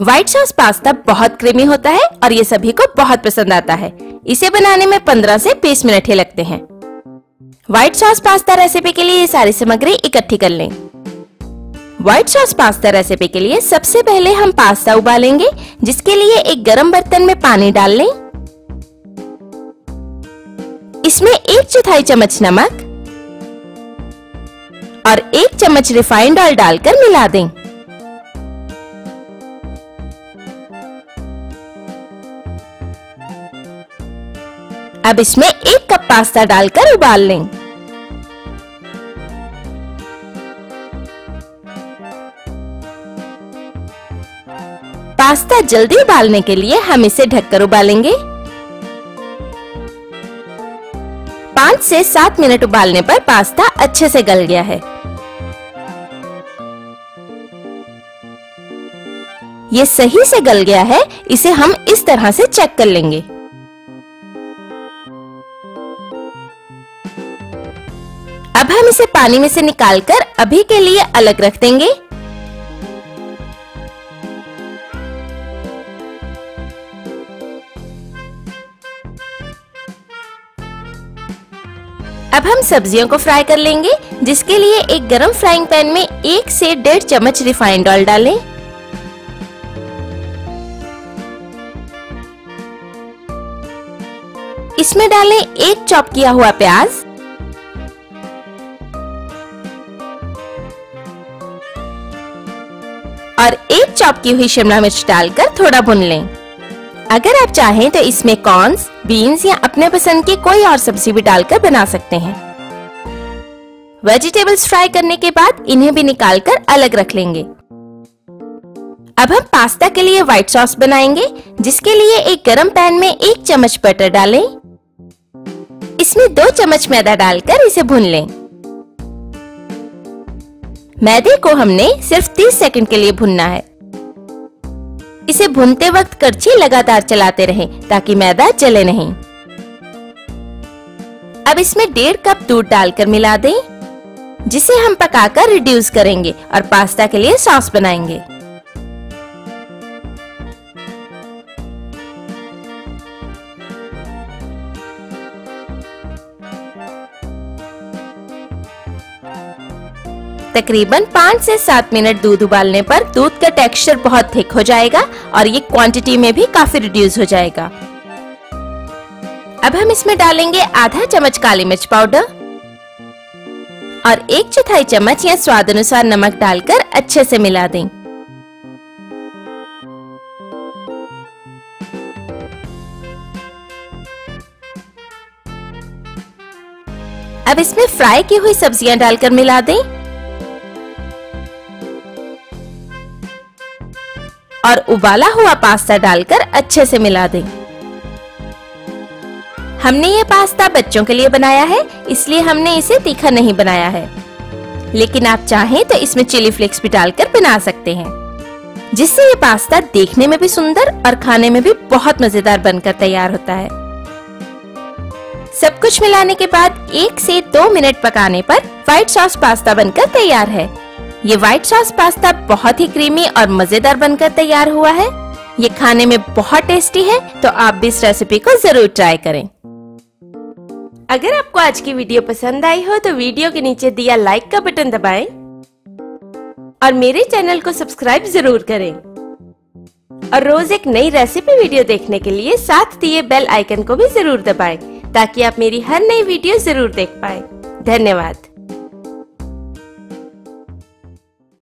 White sauce pasta बहुत creamy होता है और ये सभी को बहुत पसंद आता है। इसे बनाने में 15 से 20 मिनट ही लगते हैं। व्हाइट सॉस पास्ता रेसिपी के लिए ये सारी सामग्री इकट्ठी कर लें। व्हाइट सॉस पास्ता रेसिपी के लिए सबसे पहले हम पास्ता उबालेंगे, जिसके लिए एक गरम बर्तन में पानी डाल लें। इसमें 1/4 चम्मच नमक और 1 चम्मच रिफाइंड ऑयल डालकर मिला दें। अब इसमें 1 कप पास्ता डालकर उबाल लें। पास्ता जल्दी उबालने के लिए हम इसे ढककर उबालेंगे। 5 से 7 मिनट उबालने पर पास्ता अच्छे से गल गया है। ये सही से गल गया है, इसे हम इस तरह से चेक कर लेंगे। अब हम इसे पानी में से निकालकर अभी के लिए अलग रख देंगे। अब हम सब्जियों को फ्राई कर लेंगे, जिसके लिए एक गरम फ्राइंग पैन में 1 से 1.5 चम्मच रिफाइंड ऑयल डालें। इसमें डालें 1 चॉप किया हुआ प्याज और 1 चॉप की हुई शिमला मिर्च डालकर थोड़ा भून लें। अगर आप चाहें तो इसमें कॉर्न्स, बीन्स या अपने पसंद की कोई और सब्जी भी डालकर बना सकते हैं। वेजिटेबल्स फ्राई करने के बाद इन्हें भी निकालकर अलग रख लेंगे। अब हम पास्ता के लिए व्हाइट सॉस बनाएंगे, जिसके लिए एक गरम पैन में 1 चम्मच बटर डालें। इसमें 2 चम्मच मैदा डालकर इसे भून लें। मैदे को हमने सिर्फ 30 सेकंड के लिए भूनना है। इसे भूनते वक्त करछी लगातार चलाते रहें ताकि मैदा जले नहीं। अब इसमें 1.5 कप दूध डालकर मिला दें, जिसे हम पकाकर रिड्यूस करेंगे और पास्ता के लिए सॉस बनाएंगे। तकरीबन 5 से 7 मिनट दूध उबालने पर दूध का टेक्सचर बहुत थिक हो जाएगा और ये क्वांटिटी में भी काफी रिड्यूस हो जाएगा। अब हम इसमें डालेंगे आधा चम्मच काली मिर्च पाउडर और 1/4 चम्मच या स्वाद अनुसार नमक डालकर अच्छे से मिला दें। अब इसमें फ्राई की हुई सब्जियां डालकर मिला दें और उबाला हुआ पास्ता डालकर अच्छे से मिला दें। हमने ये पास्ता बच्चों के लिए बनाया है, इसलिए हमने इसे तीखा नहीं बनाया है, लेकिन आप चाहें तो इसमें चिली फ्लेक्स भी डालकर बना सकते हैं, जिससे ये पास्ता देखने में भी सुंदर और खाने में भी बहुत मजेदार बनकर तैयार होता है। सब कुछ मिलाने के बाद 1 से 2 मिनट पकाने पर व्हाइट सॉस पास्ता बनकर तैयार है। ये व्हाइट सॉस पास्ता बहुत ही क्रीमी और मजेदार बनकर तैयार हुआ है। ये खाने में बहुत टेस्टी है, तो आप भी इस रेसिपी को जरूर ट्राई करें। अगर आपको आज की वीडियो पसंद आई हो तो वीडियो के नीचे दिया लाइक का बटन दबाएं और मेरे चैनल को सब्सक्राइब जरूर करें। और रोज एक नई रेसिपी वीडियो देखने के लिए साथ दिए बेल आइकन को भी जरूर दबाएं, ताकि आप मेरी हर नई वीडियो जरूर देख पाएं। धन्यवाद।